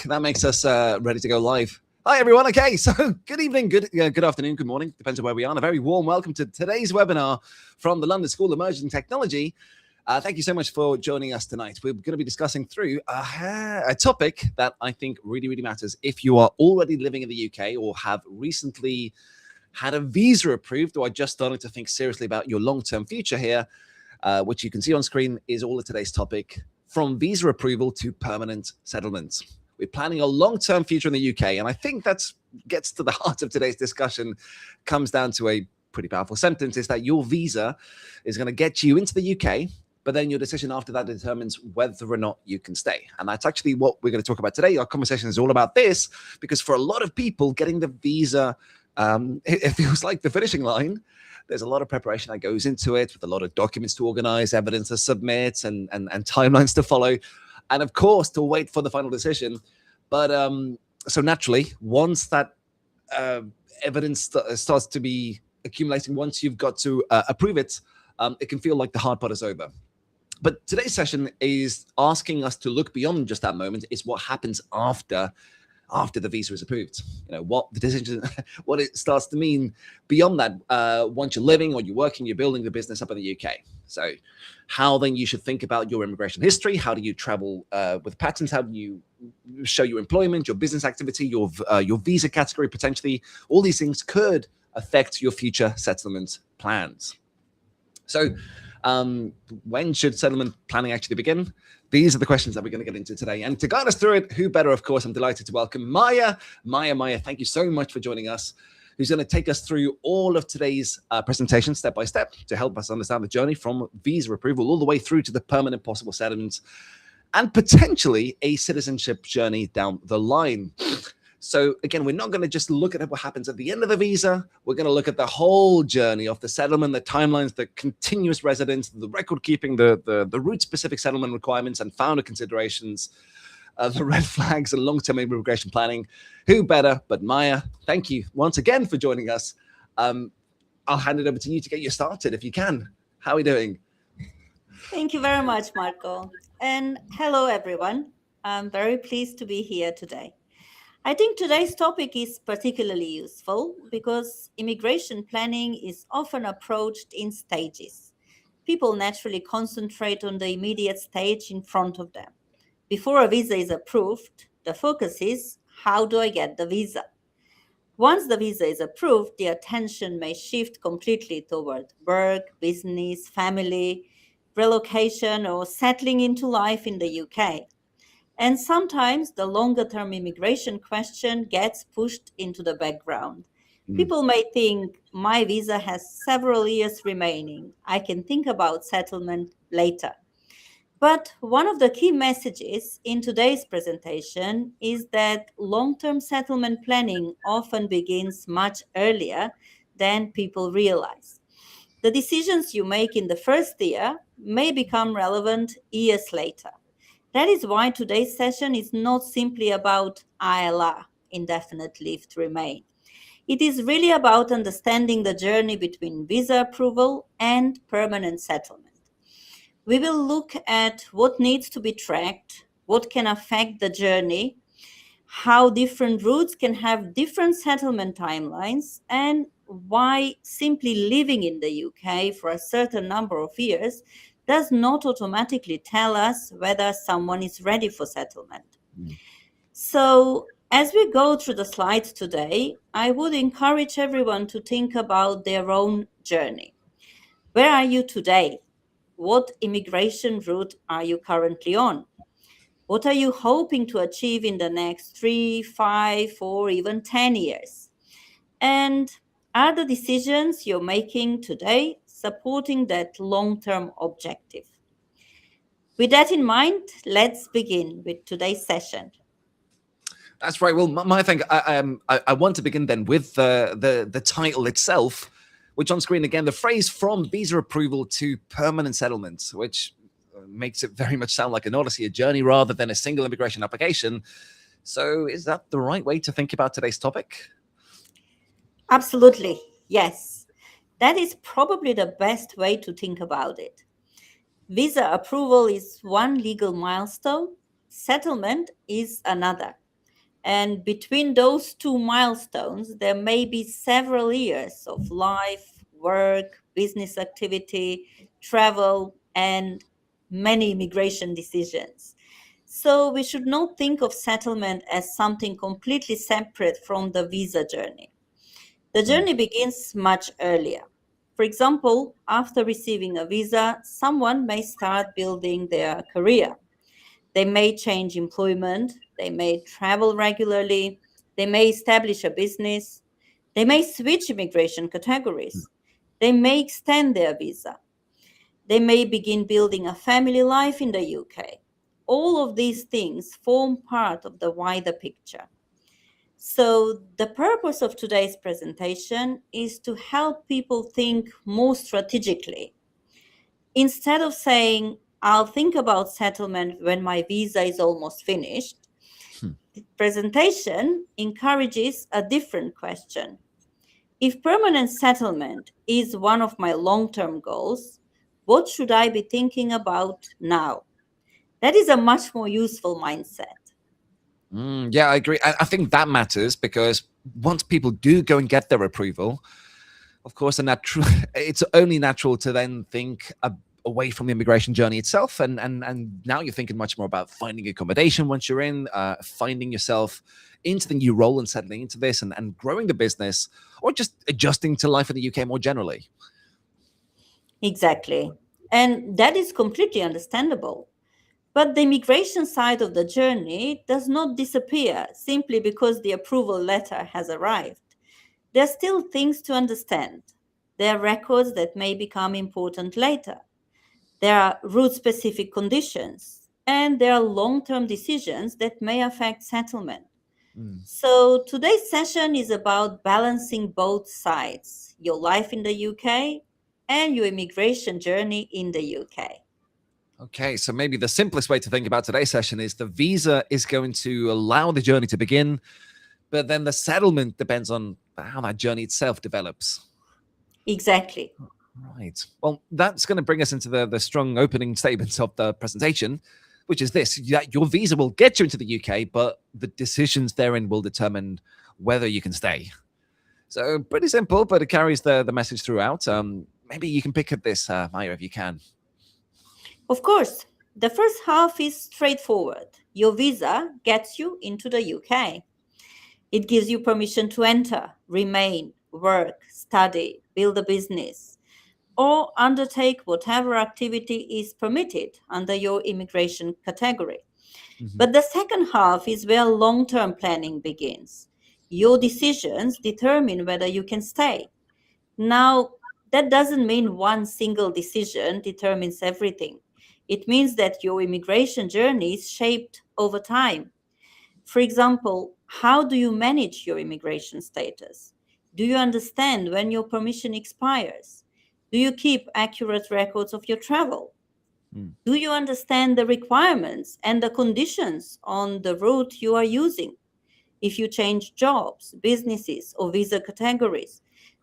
That makes us ready to go live. Hi, everyone. Okay, so good evening, good afternoon, good morning, depends on where we are. And a very warm welcome to today's webinar from the London School of Emerging Technology. Thank you so much for joining us tonight. We're going to be discussing through a topic that I think really matters if you are already living in the UK or have recently had a visa approved or are just starting to think seriously about your long-term future here, which you can see on screen is all of today's topic, from visa approval to permanent settlement. We're planning a long-term future in the UK, and I think that gets to the heart of today's discussion, comes down to a pretty powerful sentence, is that your visa is going to get you into the UK, but then your decision after that determines whether or not you can stay. And that's actually what we're going to talk about today. Our conversation is all about this, because for a lot of people, getting the visa, it feels like the finishing line. There's a lot of preparation that goes into it, with a lot of documents to organize, evidence to submit, and timelines to follow, and of course to wait for the final decision. But so naturally, once that evidence starts to be accumulating, once you've got to approve it, it can feel like the hard part is over. But today's session is asking us to look beyond just that moment. It's what happens after the visa is approved. You know, what the decision, what it starts to mean beyond that, once you're living or you're working, you're building the business up in the UK. So how then you should think about your immigration history. How do you travel with patterns? How do you show your employment, your business activity, your visa category potentially? All these things could affect your future settlement plans. So when should settlement planning actually begin? These are the questions that we're going to get into today. And to guide us through it, who better, of course, I'm delighted to welcome Maja. Maja, thank you so much for joining us, who's going to take us through all of today's presentation step by step to help us understand the journey from visa approval all the way through to the permanent possible settlement and potentially a citizenship journey down the line. So again, we're not going to just look at what happens at the end of the visa. We're going to look at the whole journey of the settlement, the timelines, the continuous residence, the record keeping, the route-specific settlement requirements and founder considerations, the red flags and long-term immigration planning. Who better but Maja? Thank you once again for joining us. I'll hand it over to you to get you started if you can. How are we doing? Thank you very much, Marco. And hello, everyone. I'm very pleased to be here today. I think today's topic is particularly useful because immigration planning is often approached in stages. People naturally concentrate on the immediate stage in front of them. Before a visa is approved, the focus is, how do I get the visa? Once the visa is approved, the attention may shift completely toward work, business, family, relocation, or settling into life in the UK. And sometimes the longer term immigration question gets pushed into the background. People may think, my visa has several years remaining. I can think about settlement later. But one of the key messages in today's presentation is that long term settlement planning often begins much earlier than people realize. The decisions you make in the first year may become relevant years later. That is why today's session is not simply about ILR, indefinite leave to remain. It is really about understanding the journey between visa approval and permanent settlement. We will look at what needs to be tracked, what can affect the journey, how different routes can have different settlement timelines, and why simply living in the UK for a certain number of years does not automatically tell us whether someone is ready for settlement. So, as we go through the slides today, I would encourage everyone to think about their own journey. Where are you today? What immigration route are you currently on? What are you hoping to achieve in the next 3, 5, or even 10 years? And are the decisions you're making today supporting that long-term objective? With that in mind, let's begin with today's session. That's right. Well, I think I want to begin then with the title itself, which on screen again, the phrase from visa approval to permanent settlement, which makes it very much sound like an odyssey, a journey rather than a single immigration application. So is that the right way to think about today's topic? Absolutely, yes. That is probably the best way to think about it. Visa approval is one legal milestone, Settlement is another. And between those two milestones, there may be several years of life, work, business activity, travel, and many immigration decisions. So we should not think of settlement as something completely separate from the visa journey. The Mm. journey begins much earlier. For example, after receiving a visa, someone may start building their career. They may change employment, they may travel regularly, they may establish a business, they may switch immigration categories, they may extend their visa, they may begin building a family life in the UK. All of these things form part of the wider picture. So, the purpose of today's presentation is to help people think more strategically. Instead of saying, I'll think about settlement when my visa is almost finished, Hmm. the presentation encourages a different question. If permanent settlement is one of my long term goals, what should I be thinking about now? That is a much more useful mindset. Yeah, I agree. I think that matters because once people do go and get their approval, of course, it's only natural to then think away from the immigration journey itself, and now you're thinking much more about finding accommodation once you're in, finding yourself into the new role and settling into this, and growing the business, or just adjusting to life in the UK more generally. Exactly. And that is completely understandable. But the immigration side of the journey does not disappear simply because the approval letter has arrived. There are still things to understand. There are records that may become important later. There are route specific conditions. And there are long term decisions that may affect settlement. Mm. So today's session is about balancing both sides, your life in the UK and your immigration journey in the UK. Okay, so maybe the simplest way to think about today's session is the visa is going to allow the journey to begin, but then the settlement depends on how that journey itself develops. Exactly. Right. Well, that's going to bring us into the strong opening statements of the presentation, which is this: that your visa will get you into the UK, but the decisions therein will determine whether you can stay. So pretty simple, but it carries the message throughout. Maybe you can pick at this, Maya, if you can. Of course, the first half is straightforward. Your visa gets you into the UK. It gives you permission to enter, remain, work, study, build a business, or undertake whatever activity is permitted under your immigration category. Mhm. But the second half is where long term planning begins. Your decisions determine whether you can stay. Now, that doesn't mean one single decision determines everything. It means that your immigration journey is shaped over time. For example, how do you manage your immigration status? Do you understand when your permission expires? Do you keep accurate records of your travel? Mm. Do you understand the requirements and the conditions on the route you are using? If you change jobs, businesses, or visa categories,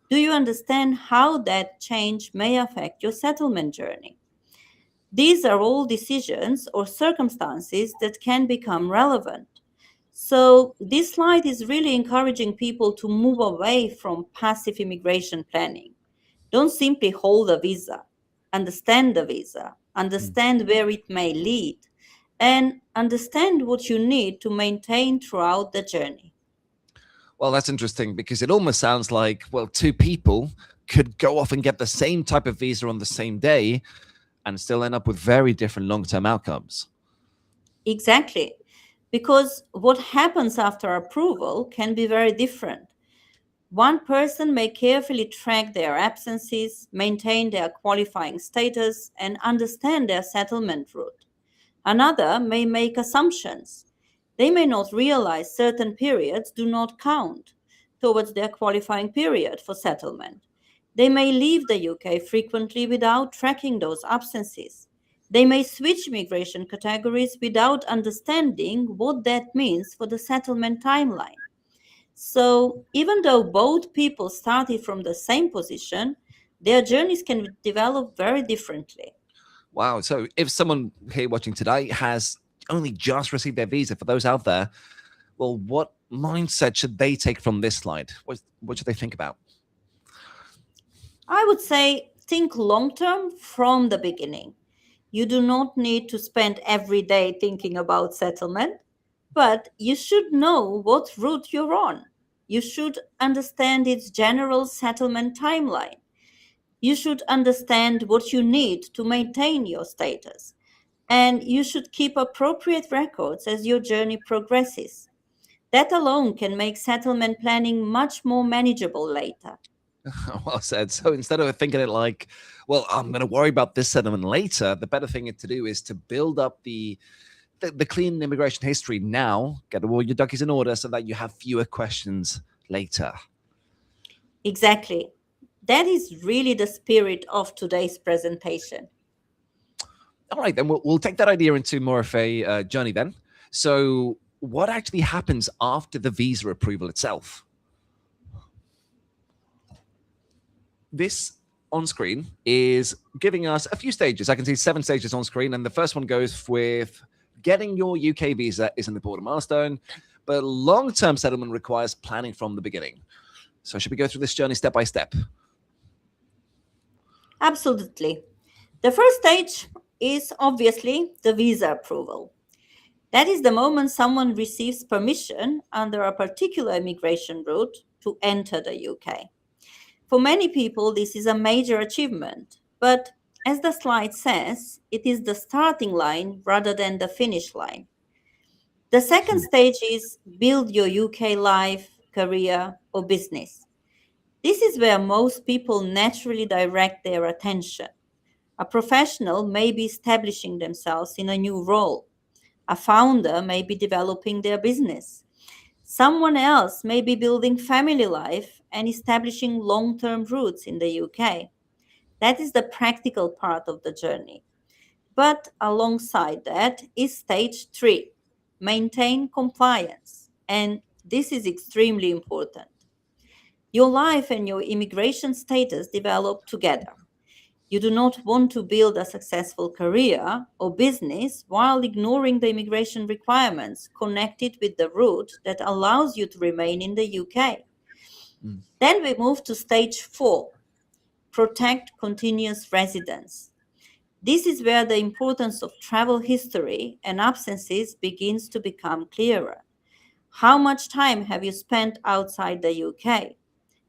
do you understand how that change may affect your settlement journey? These are all decisions or circumstances that can become relevant. So, this slide is really encouraging people to move away from passive immigration planning. Don't simply hold a visa, understand the visa, Mm. understand where it may lead, and understand what you need to maintain throughout the journey. Well, that's interesting because it almost sounds like, well, two people could go off and get the same type of visa on the same day and still end up with very different long-term outcomes. Exactly. Because what happens after approval can be very different. One person may carefully track their absences, maintain their qualifying status, and understand their settlement route. Another may make assumptions. They may not realize certain periods do not count towards their qualifying period for settlement. They may leave the UK frequently without tracking those absences. They may switch immigration categories without understanding what that means for the settlement timeline. So, even though both people started from the same position, their journeys can develop very differently. Wow. So if someone here watching today has only just received their visa, for those out there, well, what mindset should they take from this slide? What should they think about? I would say think long term from the beginning. You do not need to spend every day thinking about settlement, but you should know what route you're on. You should understand its general settlement timeline. You should understand what you need to maintain your status. And you should keep appropriate records as your journey progresses. That alone can make settlement planning much more manageable later. Well said. So instead of thinking it like, well, I'm going to worry about this settlement later, the better thing to do is to build up the clean immigration history now, get all your duckies in order so that you have fewer questions later. Exactly. That is really the spirit of today's presentation. All right, then we'll take that idea into more of a journey then. So what actually happens after the visa approval itself? This on screen is giving us a few stages. I can see 7 stages on screen, and the first one goes with getting your UK visa is an important milestone, but long-term settlement requires planning from the beginning. So should we go through this journey step by step? Absolutely. The first stage is obviously the visa approval. That is the moment someone receives permission under a particular immigration route to enter the UK. For many people, this is a major achievement, but as the slide says, it is the starting line rather than the finish line. The second stage is build your UK life, career, or business. This is where most people naturally direct their attention. A professional may be establishing themselves in a new role. A founder may be developing their business. Someone else may be building family life and establishing long term roots in the UK. That is the practical part of the journey. But alongside that is stage 3, maintain compliance. And this is extremely important. Your life and your immigration status develop together. You do not want to build a successful career or business while ignoring the immigration requirements connected with the route that allows you to remain in the UK. Then we move to stage 4, protect continuous residence. This is where the importance of travel history and absences begins to become clearer. How much time have you spent outside the UK?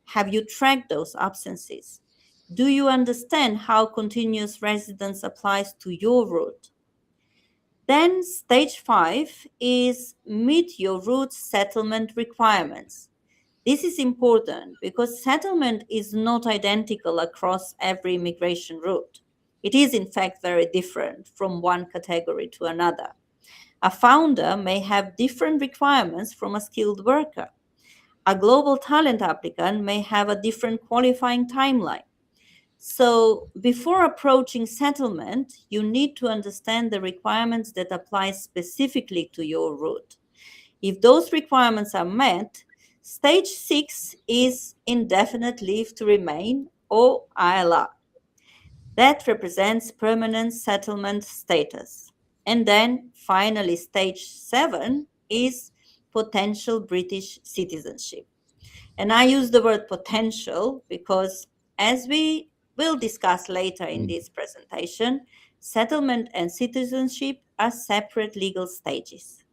Have you tracked those absences? Do you understand how continuous residence applies to your route? Then, stage 5 is meet your route settlement requirements. This is important because settlement is not identical across every immigration route. It is, in fact, very different from one category to another. A founder may have different requirements from a skilled worker. A global talent applicant may have a different qualifying timeline. So, before approaching settlement, you need to understand the requirements that apply specifically to your route. If those requirements are met, stage 6 is indefinite leave to remain, or ILR. That represents permanent settlement status. And then finally, stage 7 is potential British citizenship. And I use the word potential because, as we will discuss later in this presentation, settlement and citizenship are separate legal stages.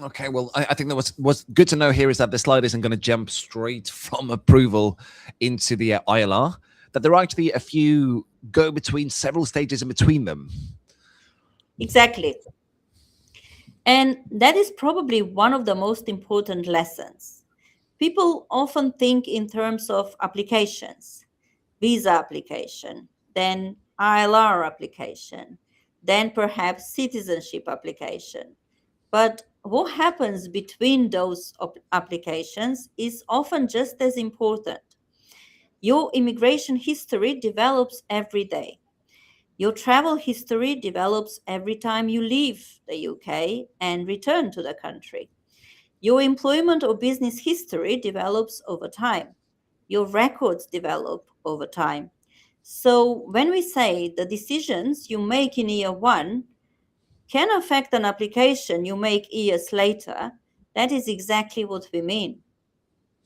Okay, well, I think that what's good to know here is that the slide isn't going to jump straight from approval into the ILR, that there are actually a few go between several stages in between them. Exactly. And that is probably one of the most important lessons. People often think in terms of applications, visa application, then ILR application, then perhaps citizenship application. But what happens between those applications is often just as important. Your immigration history develops every day. Your travel history develops every time you leave the UK and return to the country. Your employment or business history develops over time. Your records develop over time. So when we say the decisions you make in year 1 can affect an application you make years later, that is exactly what we mean.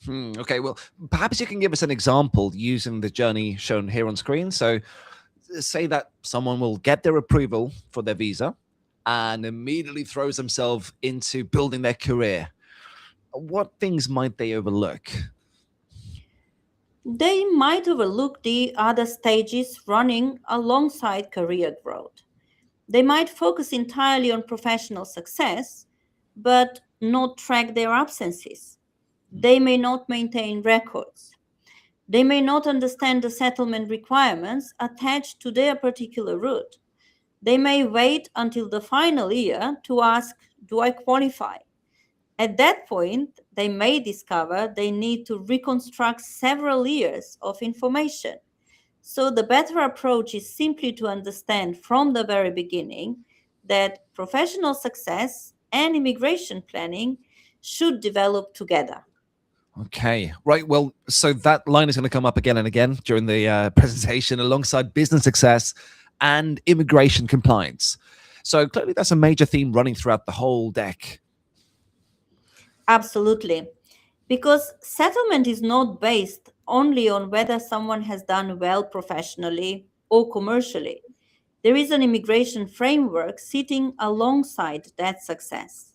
Okay, well, perhaps you can give us an example using the journey shown here on screen. So, say that someone will get their approval for their visa and immediately throws themselves into building their career. What things might they overlook? They might overlook the other stages running alongside career growth. They might focus entirely on professional success, but not track their absences. They may not maintain records. They may not understand the settlement requirements attached to their particular route. They may wait until the final year to ask, do I qualify? At that point, they may discover they need to reconstruct several years of information. So, the better approach is simply to understand from the very beginning that professional success and immigration planning should develop together. Okay, right. Well, so that line is going to come up again and again during the presentation alongside business success and immigration compliance. So clearly, that's a major theme running throughout the whole deck. Absolutely. Because settlement is not based only on whether someone has done well professionally or commercially. There is an immigration framework sitting alongside that success.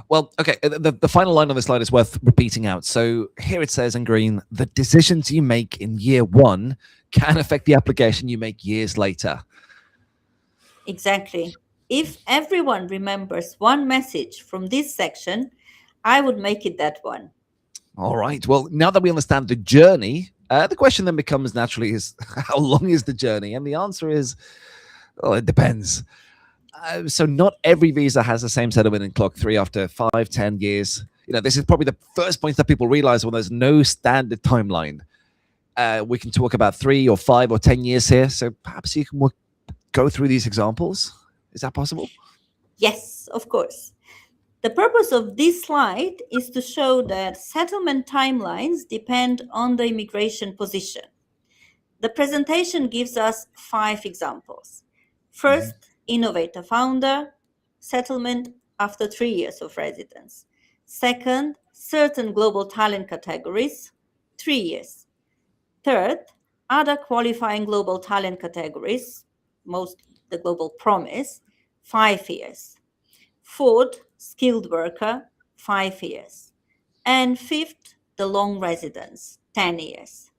Well, okay, the final line on this slide is worth repeating out. So here it says in green, the decisions you make in year one can affect the application you make years later. Exactly. If everyone remembers one message from this section, I would make it that one. All right. Well, now that we understand the journey, the question then becomes naturally is how long is the journey? And the answer is, well, it depends. So not every visa has the same settlement in clock 3 after 5, 10 years. You know, this is probably the first point that people realize when there's no standard timeline. We can talk about 3 or 5 or 10 years here. So perhaps you can go through these examples. Is that possible? Yes, of course. The purpose of this slide is to show that settlement timelines depend on the immigration position. The presentation gives us 5 examples. First, innovator founder, settlement after 3 years of residence. Second, certain global talent categories, 3 years. Third, other qualifying global talent categories, most the global promise, 5 years. Fourth, skilled worker, 5 years. And fifth, the long residence, 10 years.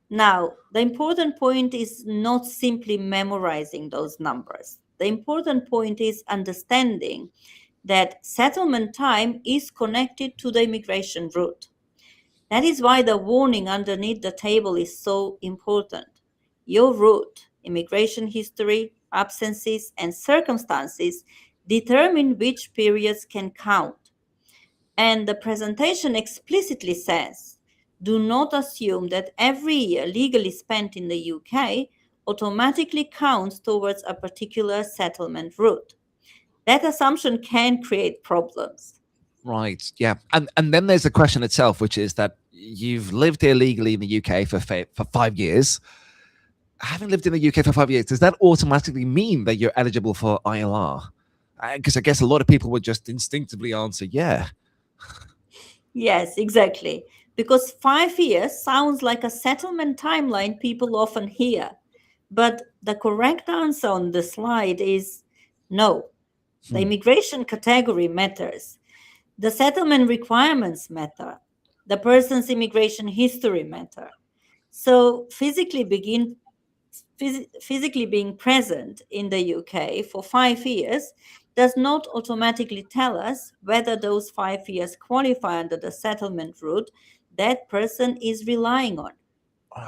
Now, the important point is not simply memorizing those numbers. The important point is understanding that settlement time is connected to the immigration route. That is why the warning underneath the table is so important. Your route, immigration history, absences, and circumstances determine which periods can count. And the presentation explicitly says, do not assume that every year legally spent in the UK automatically counts towards a particular settlement route. That assumption can create problems. Right. Yeah. And then there's the question itself, which is that you've lived here legally in the UK for 5 years. Having lived in the UK for 5 years, does that automatically mean that you're eligible for ILR? Because I guess a lot of people would just instinctively answer, yeah. Yes, exactly. Because 5 years sounds like a settlement timeline people often hear. But the correct answer on the slide is no. The immigration category matters. The settlement requirements matter. The person's immigration history matter. So physically being present in the UK for 5 years does not automatically tell us whether those 5 years qualify under the settlement route that person is relying on.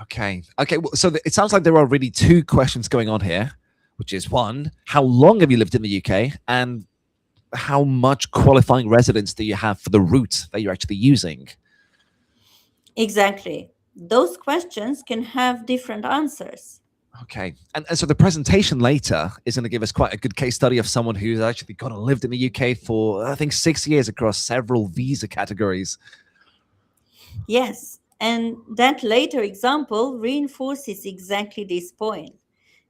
Okay. Well, so it sounds like there are really 2 questions going on here, which is one, how long have you lived in the UK? And how much qualifying residence do you have for the route that you're actually using? Exactly. Those questions can have different answers. Okay. And so the presentation later is going to give us quite a good case study of someone who's actually gone and lived in the UK for, I think, 6 years across several visa categories. Yes. And that later example reinforces exactly this point.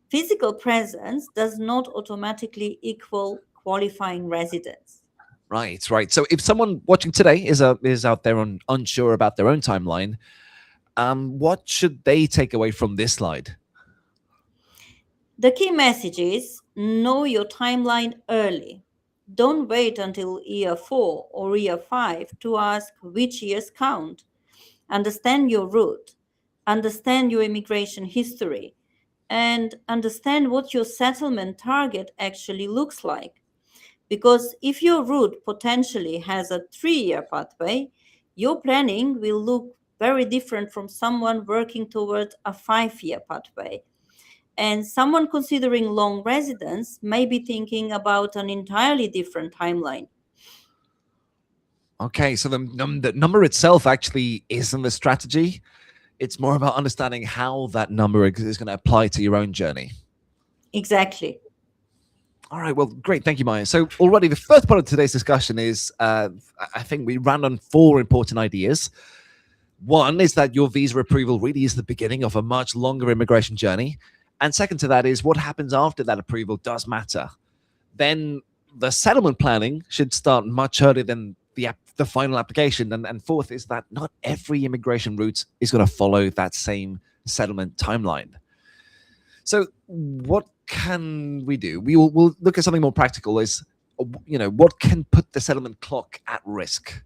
Physical presence does not automatically equal qualifying residence. Right, right. So if someone watching today is out there unsure about their own timeline, what should they take away from this slide? The key message is know your timeline early. Don't wait until year 4 or year 5 to ask which years count. Understand your route, understand your immigration history, and understand what your settlement target actually looks like. Because if your route potentially has a 3 year pathway, your planning will look very different from someone working toward a 5 year pathway. And someone considering long residence may be thinking about an entirely different timeline. Okay, so the number itself actually isn't the strategy. It's more about understanding how that number is going to apply to your own journey. Exactly. All right, well, great. Thank you, Maja. So already the first part of today's discussion is, I think we ran on 4 important ideas. One is that your visa approval really is the beginning of a much longer immigration journey. And second to that is what happens after that approval does matter. Then the settlement planning should start much earlier than the final application. And fourth is that not every immigration route is going to follow that same settlement timeline. So what can we do? We'll look at something more practical. Is what can put the settlement clock at risk?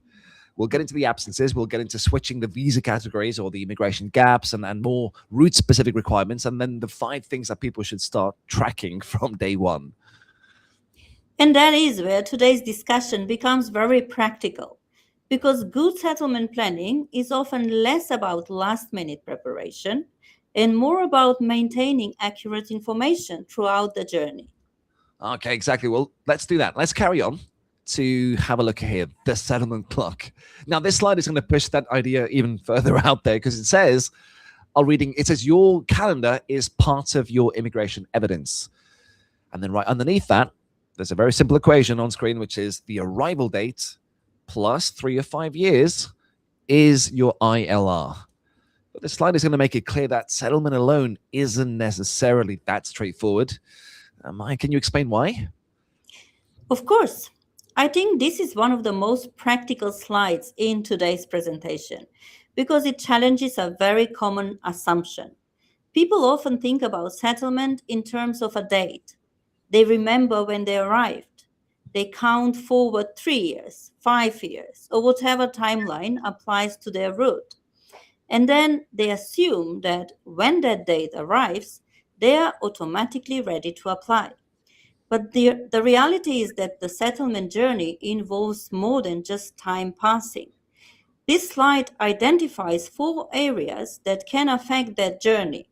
We'll get into the absences. We'll get into switching the visa categories or the immigration gaps and more route-specific requirements, and then the 5 things that people should start tracking from day one. And that is where today's discussion becomes very practical, because good settlement planning is often less about last-minute preparation and more about maintaining accurate information throughout the journey. Okay, exactly. Well, let's do that. Let's carry on to have a look here. The settlement clock. Now, this slide is going to push that idea even further out there because it says, it says your calendar is part of your immigration evidence. And then right underneath that, there's a very simple equation on screen, which is the arrival date plus 3 or 5 years is your ILR. But this slide is going to make it clear that settlement alone isn't necessarily that straightforward. Maya, can you explain why? Of course. I think this is one of the most practical slides in today's presentation because it challenges a very common assumption. People often think about settlement in terms of a date. They remember when they arrived. They count forward 3 years, 5 years, or whatever timeline applies to their route. And then they assume that when that date arrives, they are automatically ready to apply. But the reality is that the settlement journey involves more than just time passing. This slide identifies 4 areas that can affect that journey.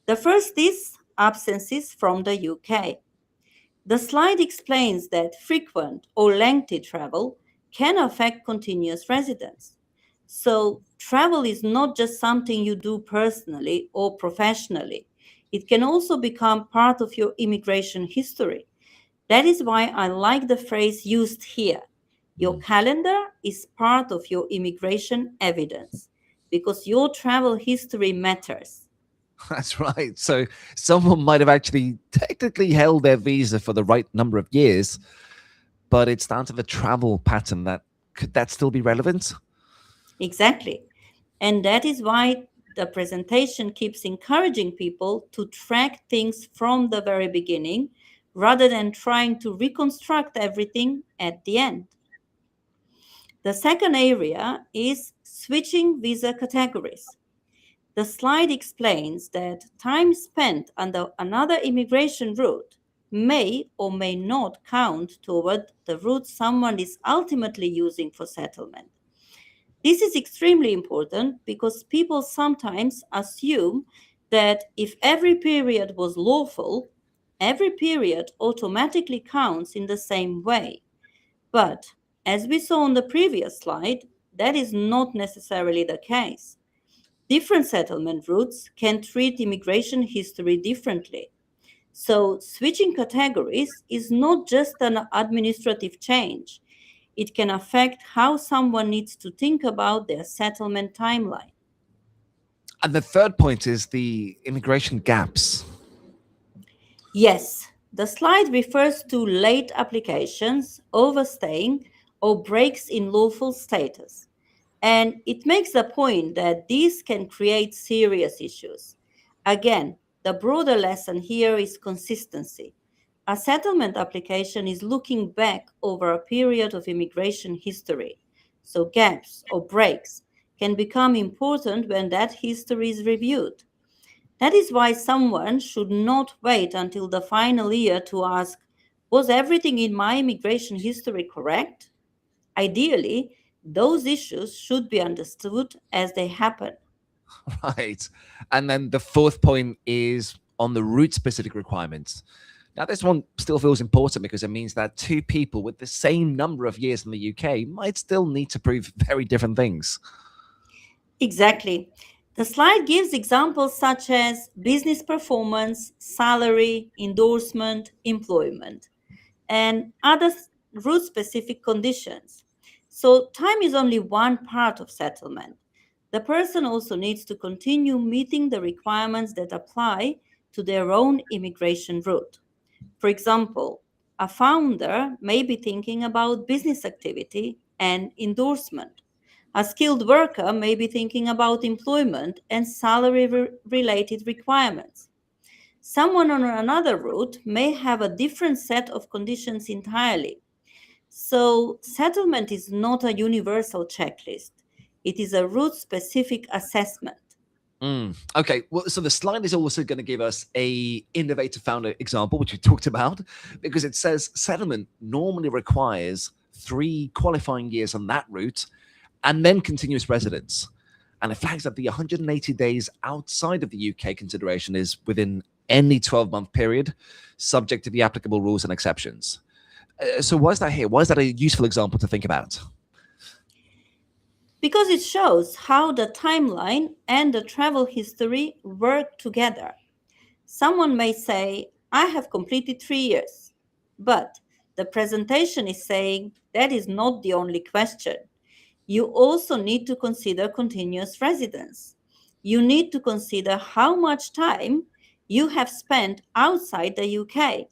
The first is absences from the UK. The slide explains that frequent or lengthy travel can affect continuous residence. So, travel is not just something you do personally or professionally. It can also become part of your immigration history. That is why I like the phrase used here. Your calendar is part of your immigration evidence because your travel history matters. That's right. So someone might have actually technically held their visa for the right number of years, but it's down to the travel pattern that could that still be relevant? Exactly. And that is why the presentation keeps encouraging people to track things from the very beginning rather than trying to reconstruct everything at the end. The second area is switching visa categories. The slide explains that time spent under another immigration route may or may not count toward the route someone is ultimately using for settlement. This is extremely important because people sometimes assume that if every period was lawful, every period automatically counts in the same way. But as we saw on the previous slide, that is not necessarily the case. Different settlement routes can treat immigration history differently. So, switching categories is not just an administrative change, it can affect how someone needs to think about their settlement timeline. And the third point is the immigration gaps. Yes, the slide refers to late applications, overstaying, or breaks in lawful status. And it makes the point that these can create serious issues. Again, the broader lesson here is consistency. A settlement application is looking back over a period of immigration history. So gaps or breaks can become important when that history is reviewed. That is why someone should not wait until the final year to ask, was everything in my immigration history correct? Ideally, those issues should be understood as they happen. Right. And then the fourth point is on the route specific requirements. Now, this one still feels important because it means that two people with the same number of years in the UK might still need to prove very different things. Exactly. The slide gives examples such as business performance, salary, endorsement, employment, and other route specific conditions. So, time is only one part of settlement. The person also needs to continue meeting the requirements that apply to their own immigration route. For example, a founder may be thinking about business activity and endorsement. A skilled worker may be thinking about employment and salary related requirements. Someone on another route may have a different set of conditions entirely. So, settlement is not a universal checklist, it is a route specific assessment. Okay, well, so the slide is also going to give us a innovative founder example, which we talked about, because it says settlement normally requires 3 qualifying years on that route and then continuous residence. And it flags that the 180 days outside of the UK consideration is within any 12-month period, subject to the applicable rules and exceptions. So why is that here? Why is that a useful example to think about? Because it shows how the timeline and the travel history work together. Someone may say, I have completed 3 years, but the presentation is saying that is not the only question. You also need to consider continuous residence. You need to consider how much time you have spent outside the UK,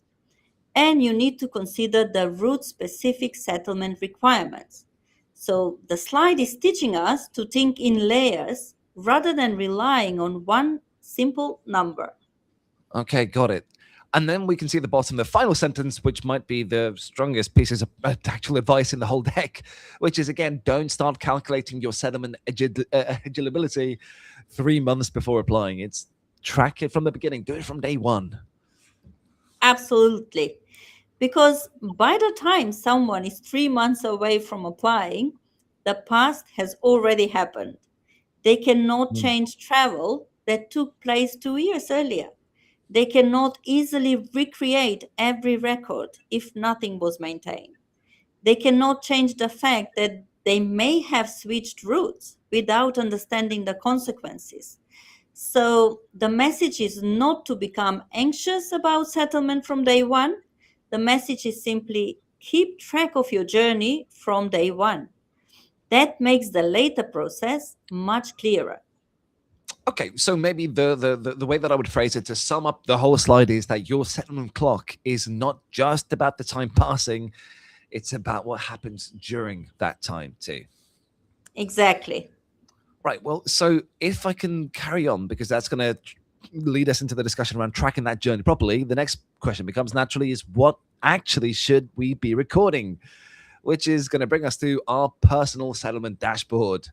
and you need to consider the route specific settlement requirements. So the slide is teaching us to think in layers rather than relying on one simple number. Okay, got it. And then we can see at the bottom the final sentence, which might be the strongest pieces of actual advice in the whole deck, which is again, don't start calculating your settlement eligibility 3 months before applying. It's track it from the beginning, do it from day one. Absolutely. Because by the time someone is 3 months away from applying, the past has already happened. They cannot Mm. change travel that took place 2 years earlier. They cannot easily recreate every record if nothing was maintained. They cannot change the fact that they may have switched routes without understanding the consequences. So the message is not to become anxious about settlement from day one. The message is simply keep track of your journey from day one. That makes the later process much clearer. Okay, so maybe the way that I would phrase it to sum up the whole slide is that your settlement clock is not just about the time passing, it's about what happens during that time too. Exactly. Right. Well, so if I can carry on, because that's going to lead us into the discussion around tracking that journey properly, the next question becomes naturally is what actually should we be recording? Which is going to bring us to our personal settlement dashboard.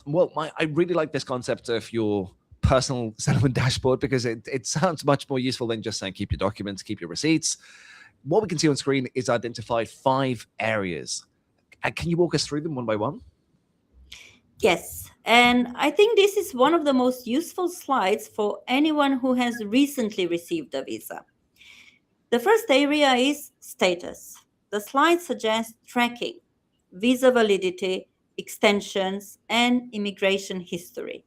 Well, I really like this concept of your personal settlement dashboard because it sounds much more useful than just saying keep your documents, keep your receipts. What we can see on screen is identify 5 areas. Can you walk us through them one by one? Yes, and I think this is one of the most useful slides for anyone who has recently received a visa. The first area is status. The slide suggests tracking, visa validity, extensions, and immigration history.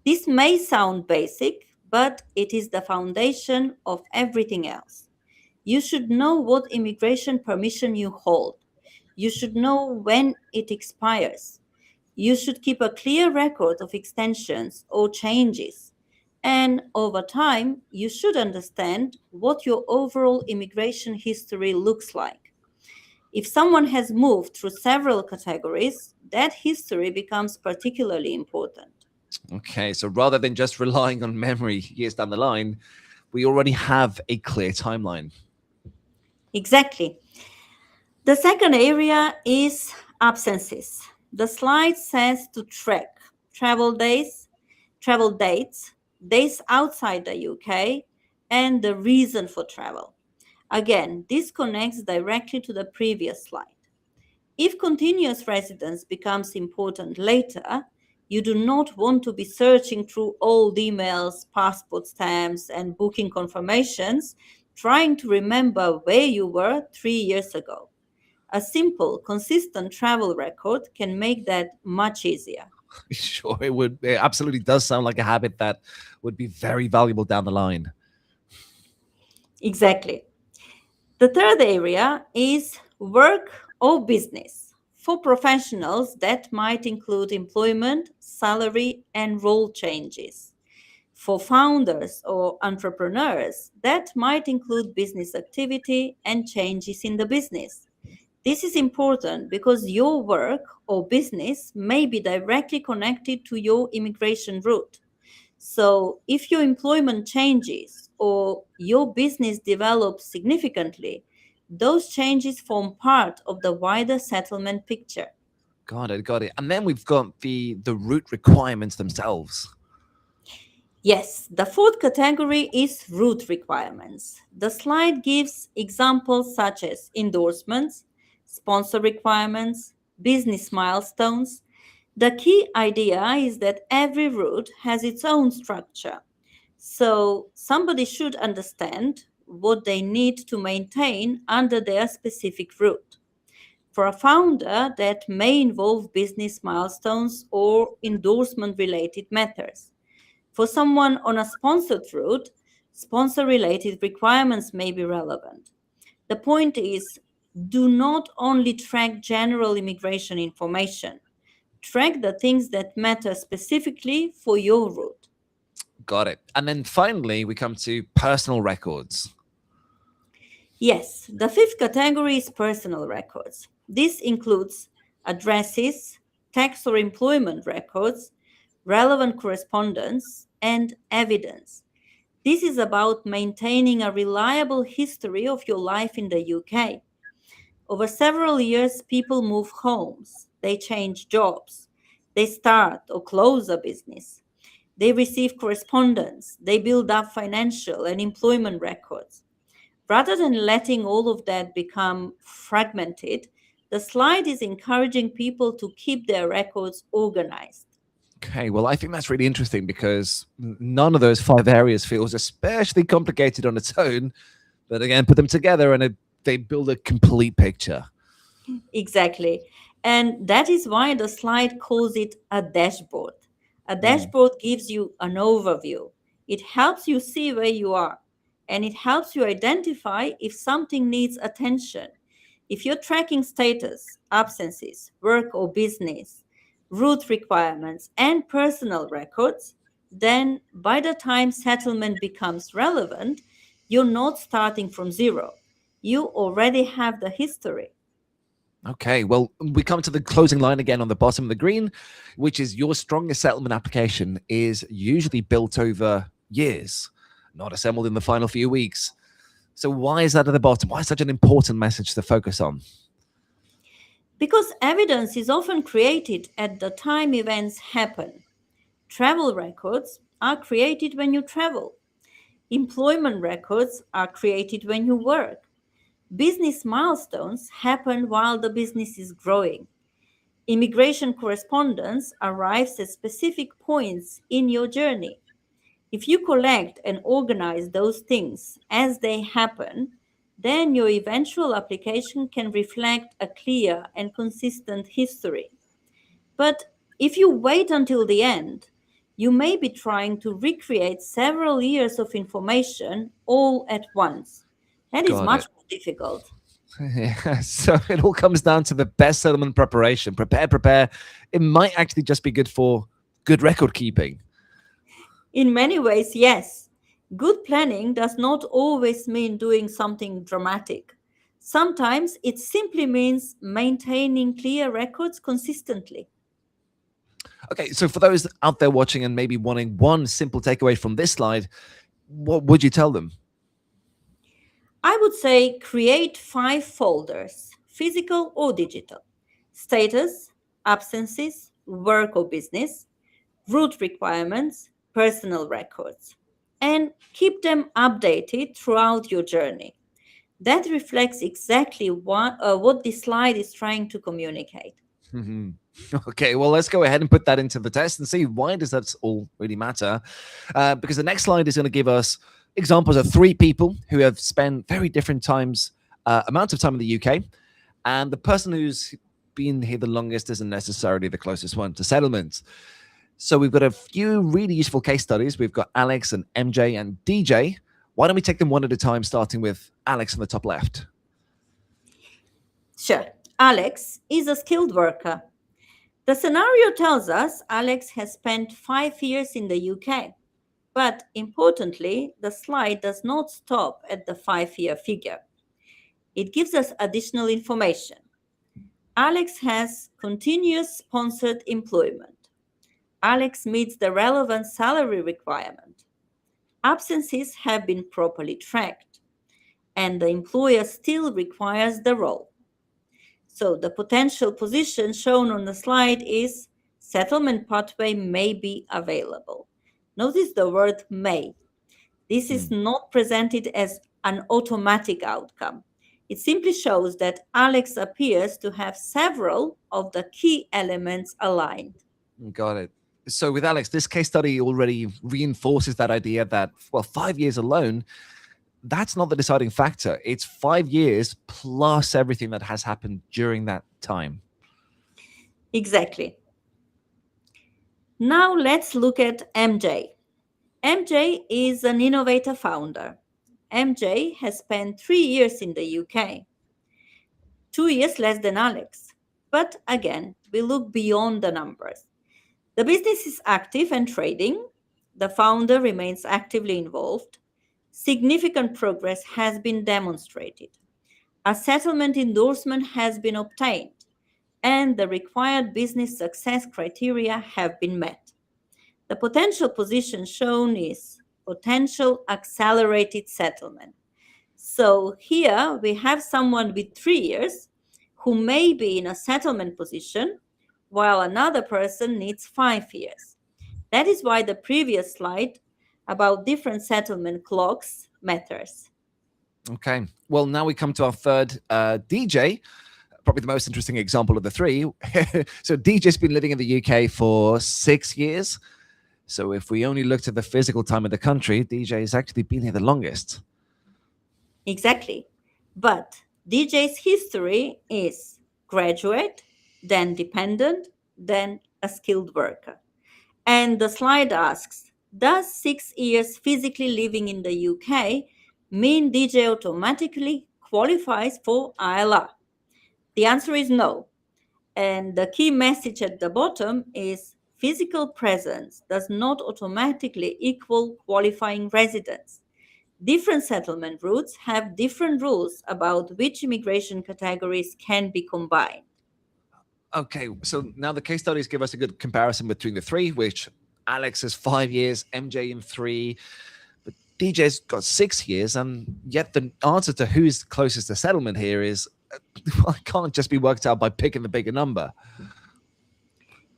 This may sound basic, but it is the foundation of everything else. You should know what immigration permission you hold. You should know when it expires. You should keep a clear record of extensions or changes. And over time, you should understand what your overall immigration history looks like. If someone has moved through several categories, that history becomes particularly important. Okay, so rather than just relying on memory years down the line, we already have a clear timeline. Exactly. The second area is absences. The slide says to track travel days, travel dates, days outside the UK, and the reason for travel. Again, this connects directly to the previous slide. If continuous residence becomes important later, you do not want to be searching through old emails, passport stamps, and booking confirmations, trying to remember where you were 3 years ago. A simple, consistent travel record can make that much easier. Sure, it would. It absolutely does sound like a habit that would be very valuable down the line. Exactly. The third area is work or business. For professionals, that might include employment, salary, and role changes. For founders or entrepreneurs, that might include business activity and changes in the business. This is important because your work or business may be directly connected to your immigration route. So, if your employment changes or your business develops significantly, those changes form part of the wider settlement picture. Got it, got it. And then we've got the route requirements themselves. Yes, the fourth category is route requirements. The slide gives examples such as endorsements, sponsor requirements, business milestones. The key idea is that every route has its own structure. So somebody should understand what they need to maintain under their specific route. For a founder, that may involve business milestones or endorsement related matters. For someone on a sponsored route, sponsor related requirements may be relevant. The point is, do not only track general immigration information, track the things that matter specifically for your route. Got it. And then finally, we come to personal records. Yes, the fifth category is personal records. This includes addresses, tax or employment records, relevant correspondence, and evidence. This is about maintaining a reliable history of your life in the UK. Over several years, people move homes, they change jobs, they start or close a business, they receive correspondence, they build up financial and employment records. Rather than letting all of that become fragmented, the slide is encouraging people to keep their records organized. Okay, well, I think that's really interesting because none of those five areas feels especially complicated on its own. But again, put them together and they build a complete picture. Exactly. And that is why the slide calls it a dashboard. A Mm. dashboard gives you an overview. It helps you see where you are, and it helps you identify if something needs attention. If you're tracking status, absences, work or business, route requirements, and personal records, then by the time settlement becomes relevant, you're not starting from zero. You already have the history. Okay, well, we come to the closing line again on the bottom of the green, which is your strongest settlement application is usually built over years, not assembled in the final few weeks. So why is that at the bottom? Why is such an important message to focus on? Because evidence is often created at the time events happen. Travel records are created when you travel. Employment records are created when you work. Business milestones happen while the business is growing. Immigration correspondence arrives at specific points in your journey. If you collect and organize those things as they happen, then your eventual application can reflect a clear and consistent history. But if you wait until the end, you may be trying to recreate several years of information all at once. That is Got much it. more difficult. Yeah, so it all comes down to the best settlement preparation. Prepare, prepare. It might actually just be good for good record keeping. In many ways, yes. Good planning does not always mean doing something dramatic. Sometimes it simply means maintaining clear records consistently. Okay, so for those out there watching and maybe wanting one simple takeaway from this slide, what would you tell them? I would say create 5 folders, physical or digital: status, absences, work or business, route requirements, personal records, and keep them updated throughout your journey. That reflects exactly what this slide is trying to communicate. Mhm. Okay, well, let's go ahead and put that into the test and see why does that all really matter. Because the next slide is going to give us examples of 3 people who have spent very different amounts of time in the UK, and the person who's been here the longest isn't necessarily the closest one to settlement. So we've got a few really useful case studies. We've got Alex and MJ and DJ. Why don't we take them one at a time, starting with Alex on the top left? Sure. Alex is a skilled worker. The scenario tells us Alex has spent 5 years in the UK. But importantly, the slide does not stop at the 5 year figure. It gives us additional information. Alex has continuous sponsored employment. Alex meets the relevant salary requirement. Absences have been properly tracked, and the employer still requires the role. So the potential position shown on the slide is settlement pathway may be available. Notice the word may. This is not presented as an automatic outcome. It simply shows that Alex appears to have several of the key elements aligned. Got it. So with Alex, this case study already reinforces that idea that, well, 5 years alone, that's not the deciding factor. It's 5 years plus everything that has happened during that time. Exactly. Now let's look at MJ. MJ is an innovator founder. MJ has spent 3 years in the UK, 2 years less than Alex. But again, we look beyond the numbers. The business is active and trading. The founder remains actively involved. Significant progress has been demonstrated. A settlement endorsement has been obtained, and the required business success criteria have been met. The potential position shown is potential accelerated settlement. So here we have someone with 3 years who may be in a settlement position, while another person needs 5 years. That is why the previous slide about different settlement clocks matters. Okay. Well, now we come to our third DJ, probably the most interesting example of the 3. So DJ's been living in the UK for 6 years. So if we only looked at the physical time of the country, DJ has actually been here the longest. Exactly. But DJ's history is graduate, then dependent, then a skilled worker. And the slide asks, does 6 years physically living in the UK mean DJ automatically qualifies for ILR? The answer is no. And the key message at the bottom is physical presence does not automatically equal qualifying residence. Different settlement routes have different rules about which immigration categories can be combined. Okay, so now the case studies give us a good comparison between the 3, which Alex is 5 years, MJ in 3, but DJ's got 6 years, and yet the answer to who's closest to settlement here is well, it can't just be worked out by picking the bigger number.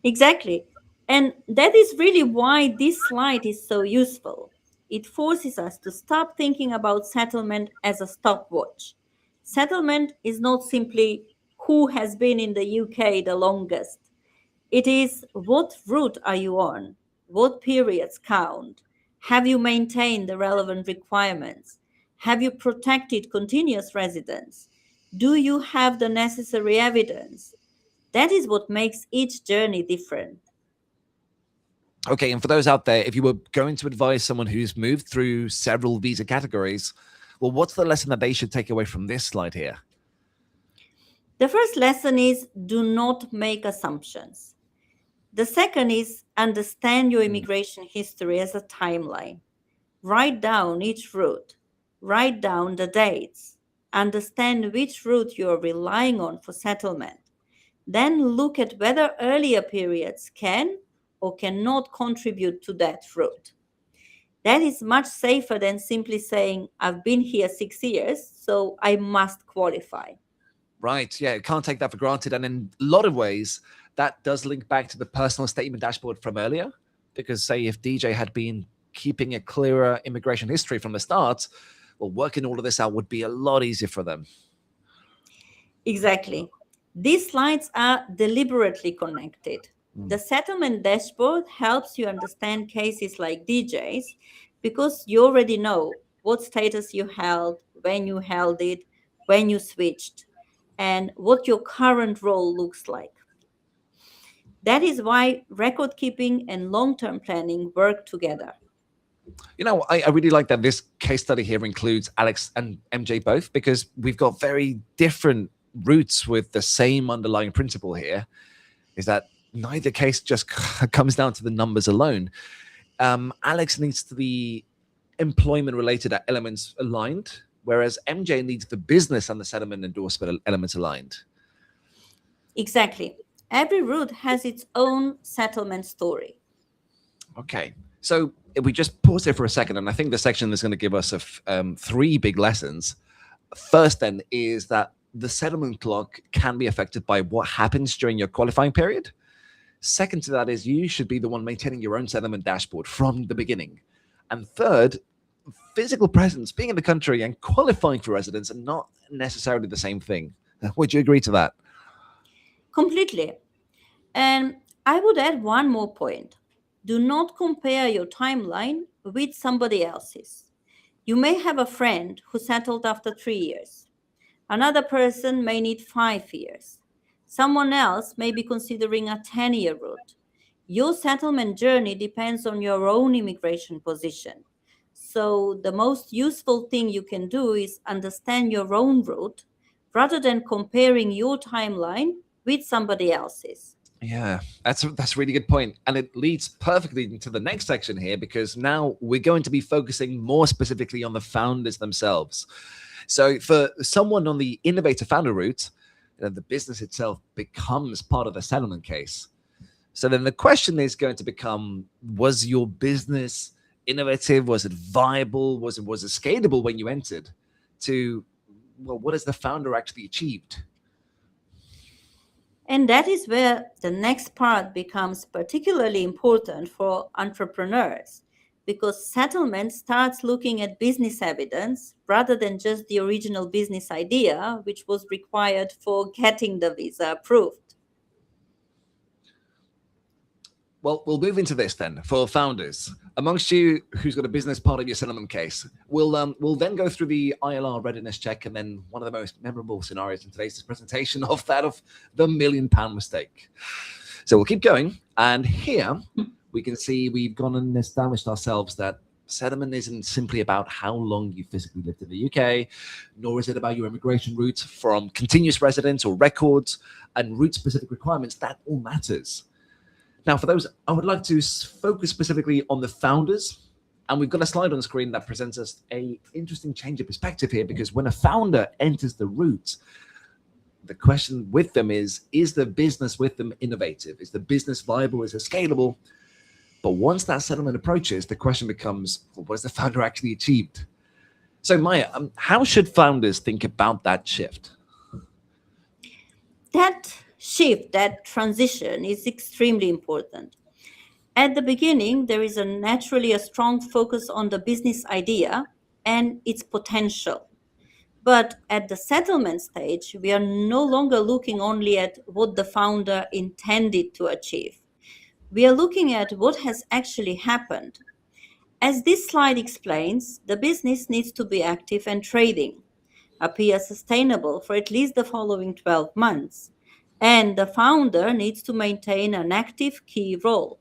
Exactly. And that is really why this slide is so useful. It forces us to stop thinking about settlement as a stopwatch. Settlement is not simply who has been in the UK the longest. It is what route are you on? What periods count? Have you maintained the relevant requirements? Have you protected continuous residence? Do you have the necessary evidence? That is what makes each journey different. Okay, and for those out there, if you were going to advise someone who's moved through several visa categories, well, what's the lesson that they should take away from this slide here? The first lesson is do not make assumptions. The second is understand your immigration history as a timeline. Write down each route, write down the dates, understand which route you are relying on for settlement. Then look at whether earlier periods can or cannot contribute to that route. That is much safer than simply saying, I've been here 6 years, so I must qualify. Right. Yeah. Can't take that for granted. And in a lot of ways, that does link back to the personal statement dashboard from earlier. Because, say, if DJ had been keeping a clearer immigration history from the start, well, working all of this out would be a lot easier for them. Exactly. These slides are deliberately connected. The settlement dashboard helps you understand cases like DJ's because you already know what status you held, when you switched, and what your current role looks like. That is why record keeping and long term planning work together. I really like that this case study here includes Alex and MJ both, because we've got very different roots with the same underlying principle here, is that neither case just comes down to the numbers alone. Alex needs to be employment related elements aligned, whereas MJ needs the business and the settlement endorsement elements aligned. Exactly. Every route has its own settlement story. Okay. So if we just pause here for a second, and I think the section is going to give us three big lessons. First, then, is that the settlement clock can be affected by what happens during your qualifying period. Second to that is you should be the one maintaining your own settlement dashboard from the beginning. And third, physical presence, being in the country and qualifying for residence are not necessarily the same thing. Would you agree to that? Completely. And I would add one more point. Do not compare your timeline with somebody else's. You may have a friend who settled after 3 years. Another person may need 5 years. Someone else may be considering a 10-year route. Your settlement journey depends on your own immigration position. So, the most useful thing you can do is understand your own route rather than comparing your timeline with somebody else's. Yeah, that's a really good point. And it leads perfectly into the next section here, because now we're going to be focusing more specifically on the founders themselves. So for someone on the innovator founder route, the business itself becomes part of the settlement case. So then the question is going to become, was your business innovative? Was it viable? Was it scalable when you entered? To, well, what has the founder actually achieved? And that is where the next part becomes particularly important for entrepreneurs because settlement starts looking at business evidence rather than just the original business idea, which was required for getting the visa approved. Well, we'll move into this then for founders. Amongst you who's got a business part of your settlement case, we'll then go through the ILR readiness check, and then one of the most memorable scenarios in today's presentation of that of the £1 million mistake. So we'll keep going, and here we can see we've gone and established ourselves that settlement isn't simply about how long you physically lived in the UK, nor is it about your immigration route from continuous residence or records and route-specific requirements. That all matters. Now, for those, I would like to focus specifically on the founders. And we've got a slide on the screen that presents us an interesting change of perspective here, because when a founder enters the route, the question with them is the business with them innovative? Is the business viable? Is it scalable? But once that settlement approaches, the question becomes, well, what has the founder actually achieved? So, Maja, how should founders think about that shift? That shift, that transition is extremely important. At the beginning, there is naturally a strong focus on the business idea and its potential. But at the settlement stage, we are no longer looking only at what the founder intended to achieve. We are looking at what has actually happened. As this slide explains, the business needs to be active and trading, appear sustainable for at least the following 12 months, and the founder needs to maintain an active key role.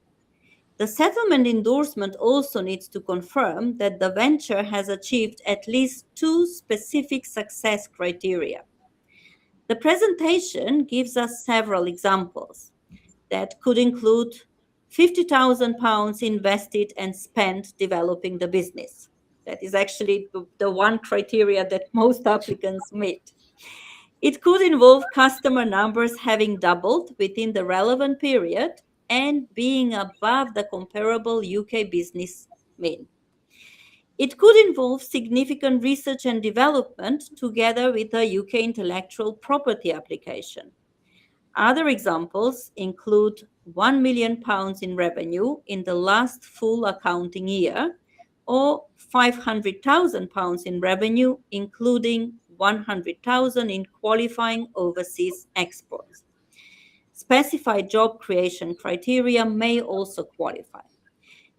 The settlement endorsement also needs to confirm that the venture has achieved at least 2 specific success criteria. The presentation gives us several examples. That could include £50,000 invested and spent developing the business. That is actually the one criteria that most applicants meet. It could involve customer numbers having doubled within the relevant period and being above the comparable UK business mean. It could involve significant research and development together with a UK intellectual property application. Other examples include £1 million in revenue in the last full accounting year, or £500,000 in revenue, including 100,000 in qualifying overseas exports. Specified job creation criteria may also qualify.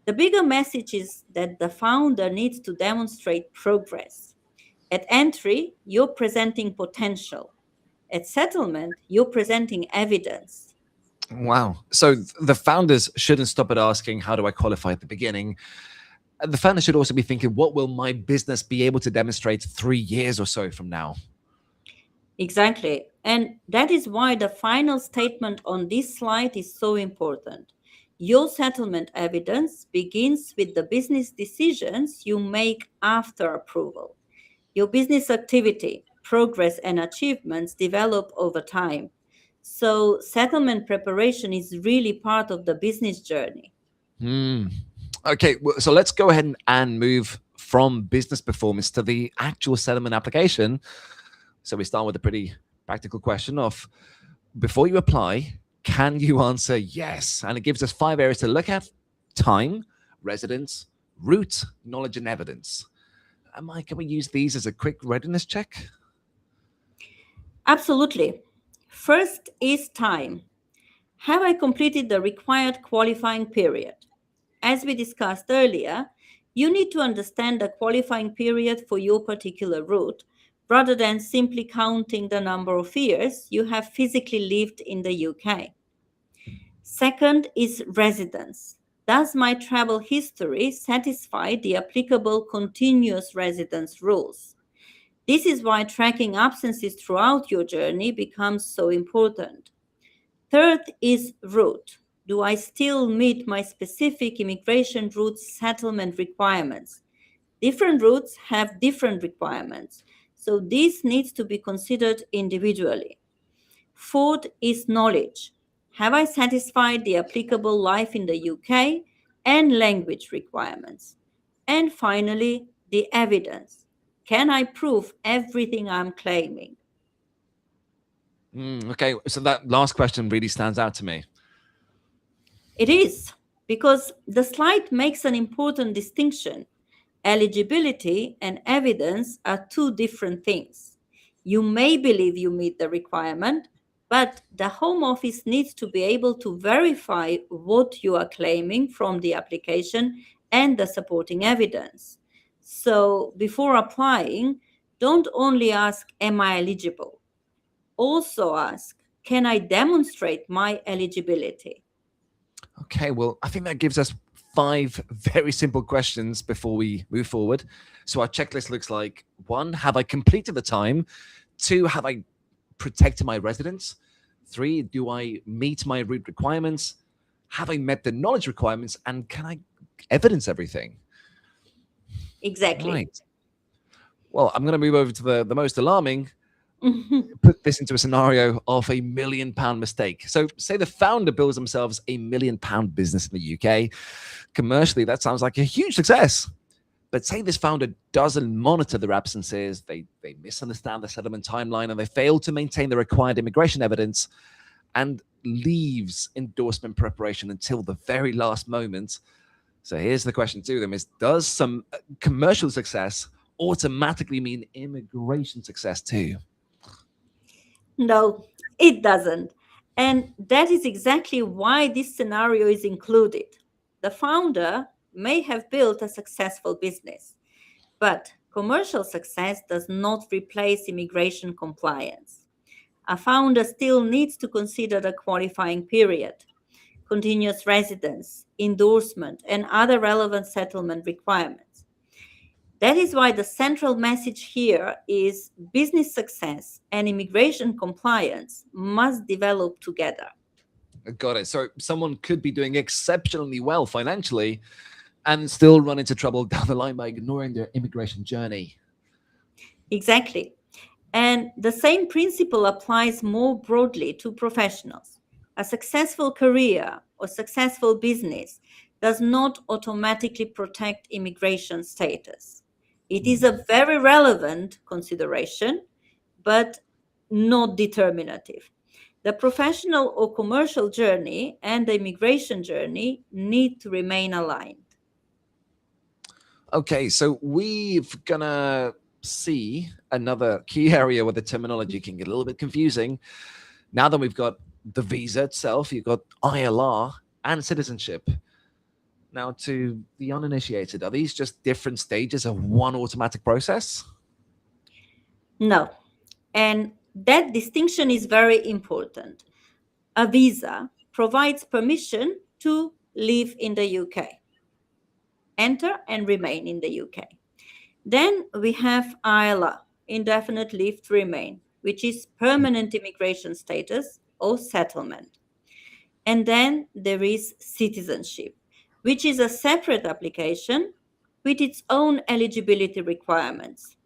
The bigger message is that the founder needs to demonstrate progress. At entry, you're presenting potential. At settlement, you're presenting evidence. Wow. So the founders shouldn't stop at asking, how do I qualify at the beginning? The founder should also be thinking, what will my business be able to demonstrate 3 years or so from now? Exactly. And that is why the final statement on this slide is so important. Your settlement evidence begins with the business decisions you make after approval. Your business activity, progress, and achievements develop over time. So, settlement preparation is really part of the business journey. Okay, so let's go ahead and move from business performance to the actual settlement application. So we start with a pretty practical question of, before you apply, can you answer yes? And it gives us 5 areas to look at: time, residence, route, knowledge, and evidence. Mike, can we use these as a quick readiness check? Absolutely. First is time. Have I completed the required qualifying period? As we discussed earlier, you need to understand the qualifying period for your particular route rather than simply counting the number of years you have physically lived in the UK. Second is residence. Does my travel history satisfy the applicable continuous residence rules? This is why tracking absences throughout your journey becomes so important. Third is route. Do I still meet my specific immigration route settlement requirements? Different routes have different requirements, so this needs to be considered individually. Fourth is knowledge. Have I satisfied the applicable life in the UK and language requirements? And finally, the evidence. Can I prove everything I'm claiming? Okay, so that last question really stands out to me. It is, because the slide makes an important distinction. Eligibility and evidence are two different things. You may believe you meet the requirement, but the Home Office needs to be able to verify what you are claiming from the application and the supporting evidence. So before applying, don't only ask, am I eligible? Also ask, can I demonstrate my eligibility? Okay, well, I think that gives us 5 very simple questions before we move forward. So our checklist looks like: 1, have I completed the time? 2, have I protected my residence? 3, do I meet my route requirements? Have I met the knowledge requirements? And can I evidence everything? Exactly. Right. Well, I'm going to move over to the most alarming. Put this into a scenario of a £1 million mistake. So say the founder builds themselves a £1 million business in the UK. Commercially, that sounds like a huge success. But say this founder doesn't monitor their absences, they misunderstand the settlement timeline, and they fail to maintain the required immigration evidence and leaves endorsement preparation until the very last moment. So here's the question to them: is, does some commercial success automatically mean immigration success too? No, it doesn't. And that is exactly why this scenario is included. The founder may have built a successful business, but commercial success does not replace immigration compliance. A founder still needs to consider the qualifying period, continuous residence, endorsement, and other relevant settlement requirements. That is why the central message here is business success and immigration compliance must develop together. Got it. So someone could be doing exceptionally well financially and still run into trouble down the line by ignoring their immigration journey. Exactly. And the same principle applies more broadly to professionals. A successful career or successful business does not automatically protect immigration status. It is a very relevant consideration, but not determinative. The professional or commercial journey and the immigration journey need to remain aligned. Okay, so we've gonna see another key area where the terminology can get a little bit confusing. Now that we've got the visa itself, you've got ILR and citizenship. Now, to the uninitiated, are these just different stages of one automatic process? No. And that distinction is very important. A visa provides permission to live in the UK, enter and remain in the UK. Then we have ILR, indefinite leave to remain, which is permanent immigration status or settlement. And then there is citizenship, which is a separate application with its own eligibility requirements.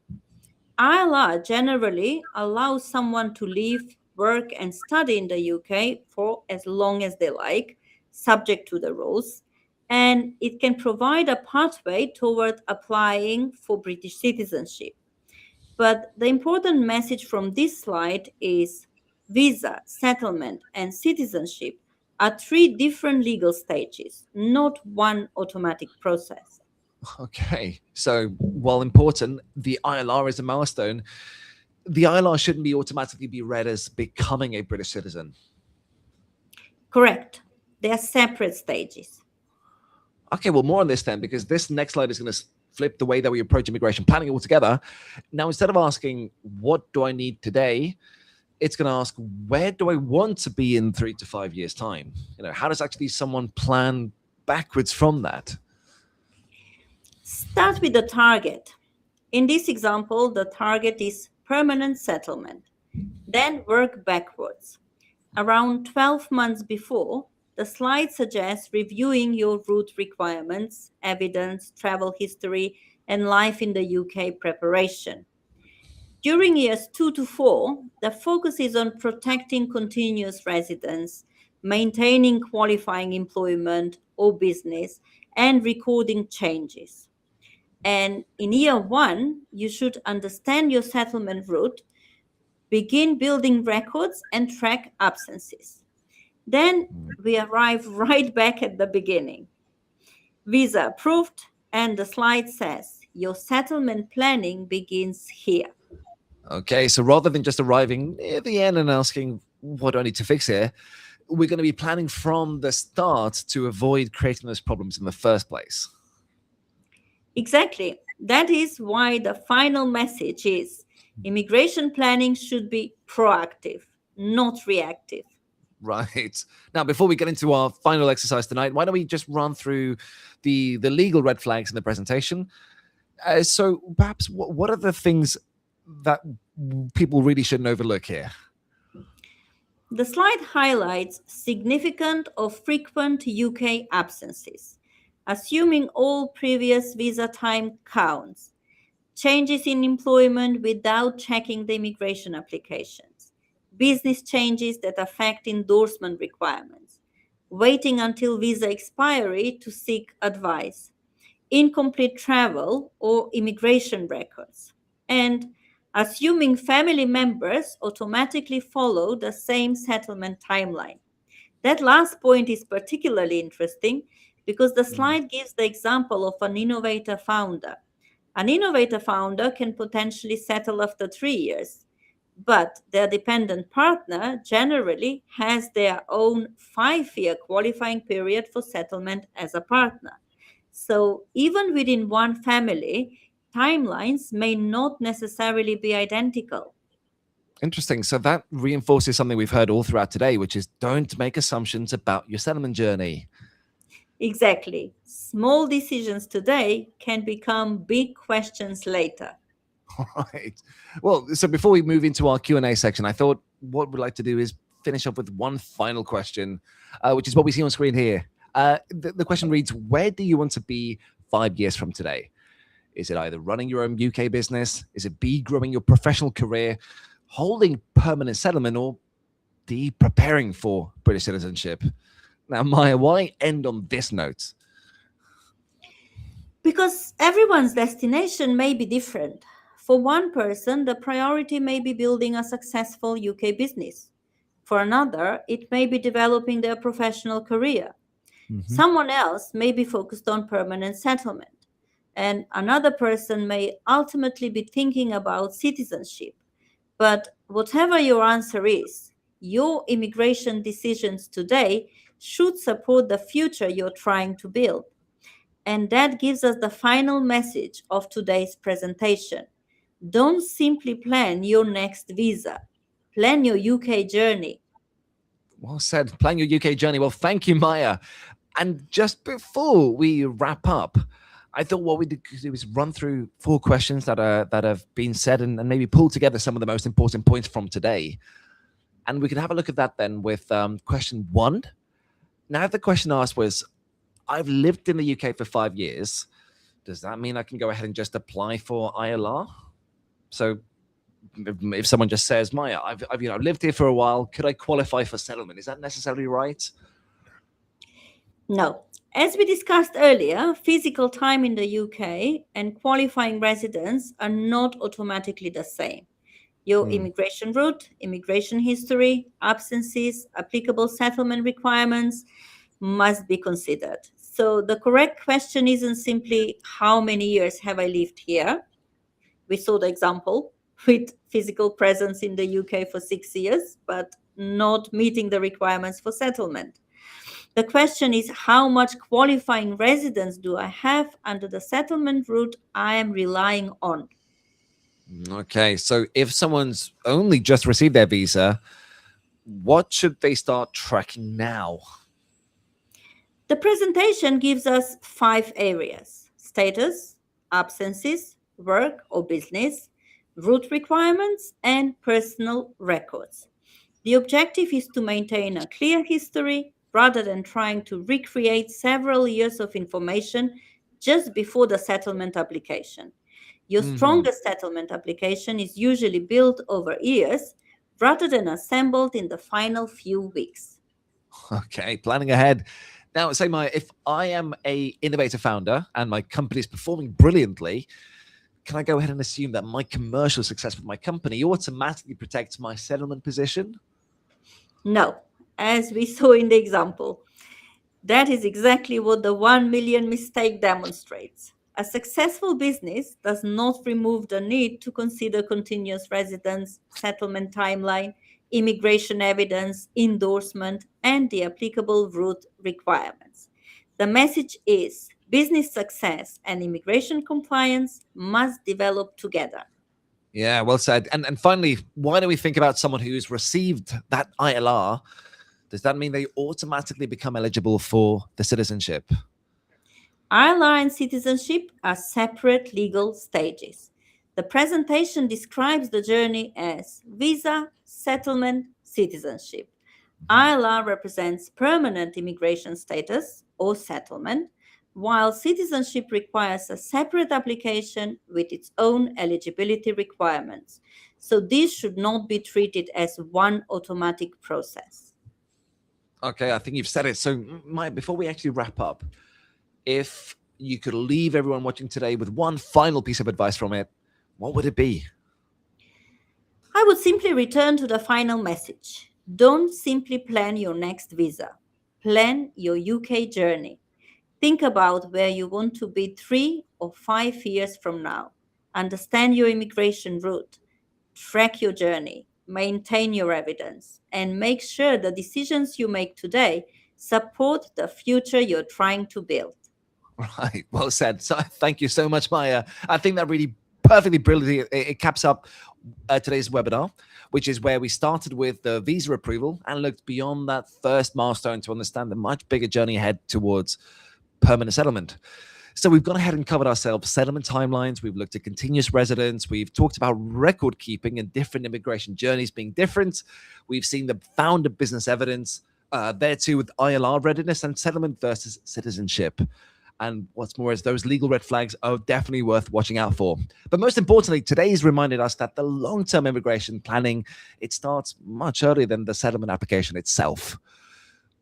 ILR generally allows someone to live, work, and study in the UK for as long as they like, subject to the rules, and it can provide a pathway toward applying for British citizenship. But the important message from this slide is visa, settlement, and citizenship are three different legal stages, not one automatic process. Okay, so while important, the ILR is a milestone. The ILR shouldn't be automatically be read as becoming a British citizen. Correct. They are separate stages. Okay, well, more on this then, because this next slide is going to flip the way that we approach immigration planning altogether. Now, instead of asking, what do I need today? It's going to ask, where do I want to be in 3 to 5 years' time? How does actually someone plan backwards from that? Start with the target. In this example, the target is permanent settlement. Then work backwards. Around 12 months before, the slide suggests reviewing your route requirements, evidence, travel history, and life in the UK preparation. During years 2 to 4, the focus is on protecting continuous residence, maintaining qualifying employment or business, and recording changes. And in year 1, you should understand your settlement route, begin building records, and track absences. Then we arrive right back at the beginning. Visa approved, and the slide says your settlement planning begins here. Okay, so rather than just arriving at the end and asking, what do I need to fix here? We're going to be planning from the start to avoid creating those problems in the first place. Exactly. That is why the final message is immigration planning should be proactive, not reactive. Right. Now, before we get into our final exercise tonight, why don't we just run through the legal red flags in the presentation? So perhaps what are the things that people really shouldn't overlook here? The slide highlights significant or frequent UK absences, assuming all previous visa time counts, changes in employment without checking the immigration applications, business changes that affect endorsement requirements, waiting until visa expiry to seek advice, incomplete travel or immigration records, and assuming family members automatically follow the same settlement timeline. That last point is particularly interesting because the slide gives the example of an innovator founder. An innovator founder can potentially settle after 3 years, but their dependent partner generally has their own 5-year qualifying period for settlement as a partner. So even within one family, timelines may not necessarily be identical. Interesting. So that reinforces something we've heard all throughout today, which is don't make assumptions about your settlement journey. Exactly. Small decisions today can become big questions later. All right. Well, so before we move into our Q&A section, I thought what we'd like to do is finish off with one final question, which is what we see on screen here. The question reads, where do you want to be 5 years from today? Is it either running your own UK business? Is it B, growing your professional career, holding permanent settlement, or D, preparing for British citizenship? Now, Maja, why end on this note? Because everyone's destination may be different. For one person, the priority may be building a successful UK business. For another, it may be developing their professional career. Someone else may be focused on permanent settlement. And another person may ultimately be thinking about citizenship. But whatever your answer is, your immigration decisions today should support the future you're trying to build. And that gives us the final message of today's presentation. Don't simply plan your next visa. Plan your UK journey. Well said. Plan your UK journey. Well, thank you, Maja. And just before we wrap up, I thought what we did was run through 4 questions that have been said and maybe pull together some of the most important points from today. And we could have a look at that then with question 1. Now, the question asked was, I've lived in the UK for 5 years. Does that mean I can go ahead and just apply for ILR? So if someone just says, Maja, I've lived here for a while, could I qualify for settlement? Is that necessarily right? No. As we discussed earlier, physical time in the UK and qualifying residence are not automatically the same. Your immigration route, immigration history, absences, applicable settlement requirements must be considered. So the correct question isn't simply how many years have I lived here? We saw the example with physical presence in the UK for 6 years, but not meeting the requirements for settlement. The question is, how much qualifying residence do I have under the settlement route I am relying on? Okay, so if someone's only just received their visa, what should they start tracking now? The presentation gives us 5 areas: status, absences, work or business, route requirements, and personal records. The objective is to maintain a clear history rather than trying to recreate several years of information just before the settlement application. Your strongest settlement application is usually built over years rather than assembled in the final few weeks. Okay, planning ahead. Now, say, Maja, if I am a innovator founder and my company is performing brilliantly, can I go ahead and assume that my commercial success with my company automatically protects my settlement position? No, as we saw in the example. That is exactly what the 1 million mistake demonstrates. A successful business does not remove the need to consider continuous residence, settlement timeline, immigration evidence, endorsement, and the applicable route requirements. The message is business success and immigration compliance must develop together. Yeah, well said. And finally, why do we think about someone who's received that ILR? Does that mean they automatically become eligible for the citizenship? ILR and citizenship are separate legal stages. The presentation describes the journey as visa, settlement, citizenship. ILR represents permanent immigration status or settlement, while citizenship requires a separate application with its own eligibility requirements. So these should not be treated as one automatic process. Okay, I think you've said it. So, Maja, before we actually wrap up, if you could leave everyone watching today with one final piece of advice from it, what would it be? I would simply return to the final message. Don't simply plan your next visa. Plan your UK journey. Think about where you want to be 3 or 5 years from now. Understand your immigration route. Track your journey. Maintain your evidence. And make sure the decisions you make today support the future you're trying to build. Right, well said. So thank you so much, Maja. I think that really perfectly brilliantly it caps up today's webinar, which is where we started with the visa approval and looked beyond that first milestone to understand the much bigger journey ahead towards permanent settlement. So we've gone ahead and covered ourselves settlement timelines. We've looked at continuous residence. We've talked about record keeping and different immigration journeys being different. We've seen the founder business evidence there too with ILR readiness and settlement versus citizenship. And what's more is those legal red flags are definitely worth watching out for. But most importantly, today's reminded us that the long-term immigration planning, it starts much earlier than the settlement application itself.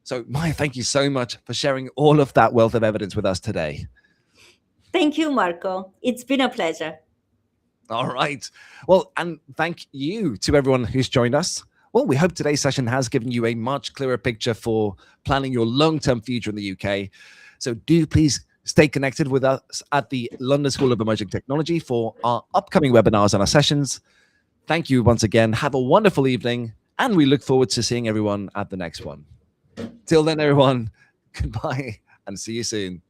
So Maja, thank you so much for sharing all of that wealth of evidence with us today. Thank you, Marco. It's been a pleasure. All right. Well, and thank you to everyone who's joined us. Well, we hope today's session has given you a much clearer picture for planning your long-term future in the UK. So do please stay connected with us at the London School of Emerging Technology for our upcoming webinars and our sessions. Thank you once again. Have a wonderful evening, and we look forward to seeing everyone at the next one. Till then, everyone, goodbye and see you soon.